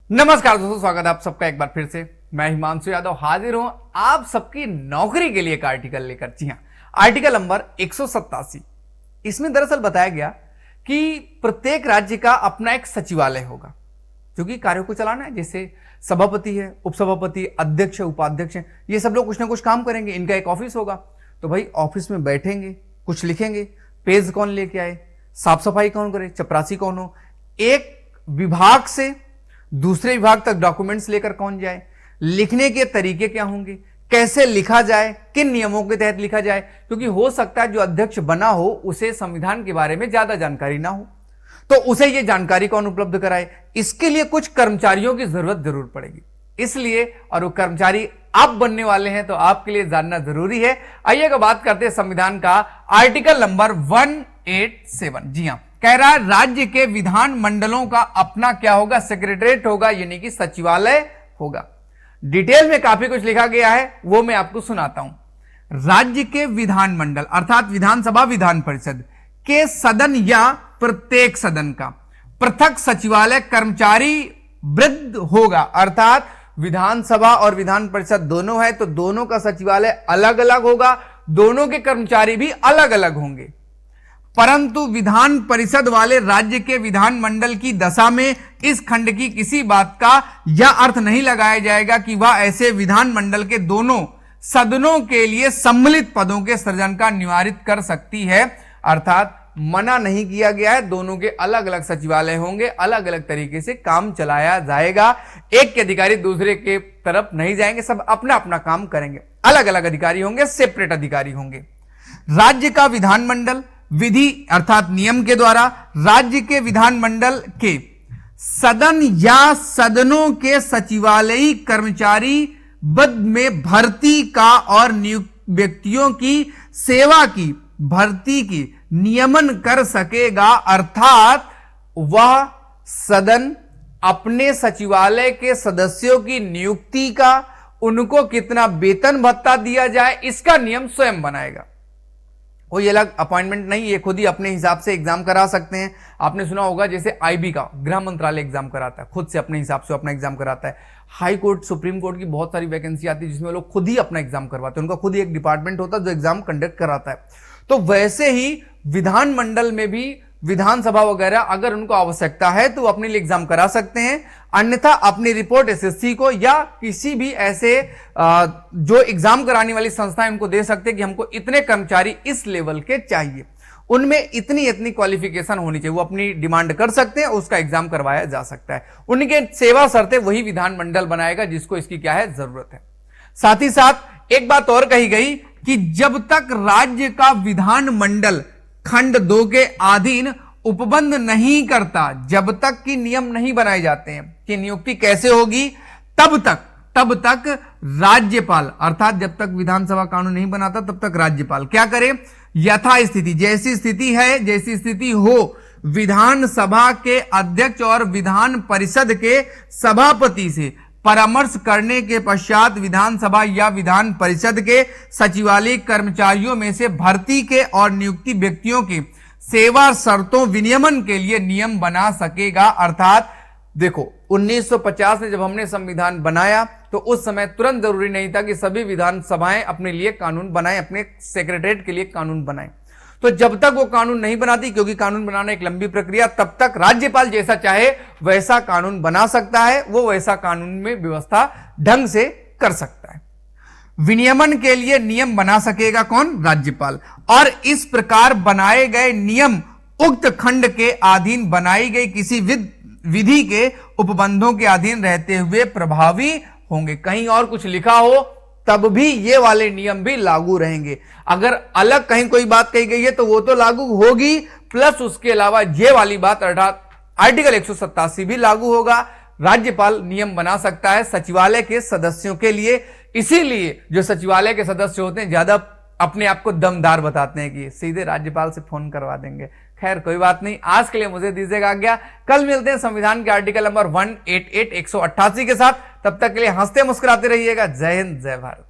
नमस्कार दोस्तों, स्वागत है आप सबका एक बार फिर से। मैं हिमांशु यादव हाजिर हूं आप सबकी नौकरी के लिए एक आर्टिकल लेकर। जी हां, आर्टिकल नंबर 187। इसमें दरअसल बताया गया कि प्रत्येक राज्य का अपना एक सचिवालय होगा जो कि कार्यों को चलाना है। जैसे सभापति है, उपसभापति, अध्यक्ष, उपाध्यक्ष है, ये सब लोग कुछ ना कुछ काम करेंगे। इनका एक ऑफिस होगा, तो भाई ऑफिस में बैठेंगे, कुछ लिखेंगे, पेज कौन लेके आए, साफ सफाई कौन करे, चपरासी कौन हो, एक विभाग से दूसरे विभाग तक डॉक्यूमेंट्स लेकर कौन जाए, लिखने के तरीके क्या होंगे, कैसे लिखा जाए, किन नियमों के तहत लिखा जाए, क्योंकि हो सकता है जो अध्यक्ष बना हो उसे संविधान के बारे में ज्यादा जानकारी ना हो, तो उसे यह जानकारी कौन उपलब्ध कराए। इसके लिए कुछ कर्मचारियों की जरूरत जरूर पड़ेगी, इसलिए और वो कर्मचारी आप बनने वाले हैं, तो आपके लिए जानना जरूरी है। आइएगा बात करते हैं संविधान का आर्टिकल नंबर 187। जी हां, कह रहा है राज्य के विधान मंडलों का अपना क्या होगा, सेक्रेटरीट होगा, यानी कि सचिवालय होगा। डिटेल में काफी कुछ लिखा गया है, वो मैं आपको सुनाता हूं। राज्य के विधान मंडल अर्थात विधानसभा, विधान परिषद के सदन या प्रत्येक सदन का पृथक सचिवालय कर्मचारी वृद्ध होगा। अर्थात विधानसभा और विधान परिषद दोनों है, तो दोनों का सचिवालय अलग अलग होगा, दोनों के कर्मचारी भी अलग अलग होंगे। परंतु विधान परिषद वाले राज्य के विधान मंडल की दशा में इस खंड की किसी बात का यह अर्थ नहीं लगाया जाएगा कि वह ऐसे विधान मंडल के दोनों सदनों के लिए सम्मिलित पदों के सृजन का निवारित कर सकती है। अर्थात मना नहीं किया गया है, दोनों के अलग अलग सचिवालय होंगे, अलग अलग तरीके से काम चलाया जाएगा। एक के अधिकारी दूसरे के तरफ नहीं जाएंगे, सब अपना अपना काम करेंगे, अलग अलग अधिकारी होंगे, सेपरेट अधिकारी होंगे। राज्य का विधानमंडल विधि अर्थात नियम के द्वारा राज्य के विधानमंडल के सदन या सदनों के सचिवालयी कर्मचारी पद में भर्ती का और नियुक्त व्यक्तियों की सेवा की भर्ती की नियमन कर सकेगा। अर्थात वह सदन अपने सचिवालय के सदस्यों की नियुक्ति का, उनको कितना वेतन भत्ता दिया जाए, इसका नियम स्वयं बनाएगा। कोई अलग अपॉइंटमेंट नहीं, ये खुद ही अपने हिसाब से एग्जाम करा सकते हैं। आपने सुना होगा जैसे आईबी का गृह मंत्रालय एग्जाम कराता है, खुद से अपने हिसाब से अपना एग्जाम कराता है। हाई कोर्ट, सुप्रीम कोर्ट की बहुत सारी वैकेंसी आती है जिसमें लोग खुद ही अपना एग्जाम करवाते हैं, उनका खुद ही एक डिपार्टमेंट होता है जो एग्जाम कंडक्ट कराता है। तो वैसे ही विधानमंडल में भी विधानसभा वगैरह अगर उनको आवश्यकता है तो अपने लिए एग्जाम करा सकते हैं, अन्यथा अपनी रिपोर्ट एसएससी को या किसी भी ऐसे जो एग्जाम कराने वाली संस्थाएं उनको दे सकते हैं कि हमको इतने कर्मचारी इस लेवल के चाहिए, उनमें इतनी इतनी क्वालिफिकेशन होनी चाहिए, वो अपनी डिमांड कर सकते हैं, उसका एग्जाम करवाया जा सकता है। उनके सेवा शर्तें वही विधानमंडल बनाएगा जिसको इसकी क्या है जरूरत है। साथ ही साथ एक बात और कही गई कि जब तक राज्य का विधानमंडल खंड 2 के अधीन उपबंध नहीं करता, जब तक कि नियम नहीं बनाए जाते हैं कि नियुक्ति कैसे होगी, तब तक राज्यपाल अर्थात जब तक विधानसभा कानून नहीं बनाता तब तक राज्यपाल क्या करे, यथास्थिति जैसी स्थिति है, जैसी स्थिति हो, विधानसभा के अध्यक्ष और विधान परिषद के सभापति से परामर्श करने के पश्चात विधानसभा या विधान परिषद के सचिवालय कर्मचारियों में से भर्ती के और नियुक्ति व्यक्तियों की सेवा शर्तों विनियमन के लिए नियम बना सकेगा। अर्थात देखो 1950 में जब हमने संविधान बनाया तो उस समय तुरंत जरूरी नहीं था कि सभी विधानसभाएं अपने लिए कानून बनाएं, अपने सेक्रेटरीट के लिए कानून बनाएं। तो जब तक वो कानून नहीं बनाती, क्योंकि कानून बनाना एक लंबी प्रक्रिया, तब तक राज्यपाल जैसा चाहे वैसा कानून बना सकता है, वो वैसा कानून में व्यवस्था ढंग से कर सकता है। विनियमन के लिए नियम बना सकेगा कौन, राज्यपाल। और इस प्रकार बनाए गए नियम उक्त खंड के अधीन बनाई गई किसी विधि के उपबंधों के अधीन रहते हुए प्रभावी होंगे। कहीं और कुछ लिखा हो तब भी ये वाले नियम भी लागू रहेंगे। अगर अलग कहीं कोई बात कही गई है तो वो तो लागू होगी, प्लस उसके अलावा ये वाली बात अर्थात आर्टिकल 187 भी लागू होगा। राज्यपाल नियम बना सकता है सचिवालय के सदस्यों के लिए। इसीलिए जो सचिवालय के सदस्य होते हैं ज्यादा अपने आप को दमदार बताते हैं कि सीधे राज्यपाल से फोन करवा देंगे। खैर कोई बात नहीं, आज के लिए मुझे दीजिएगा आज्ञा। कल मिलते हैं संविधान के आर्टिकल नंबर 188 188 के साथ। तब तक के लिए हंसते मुस्कुराते रहिएगा। जय हिंद, जय भारत।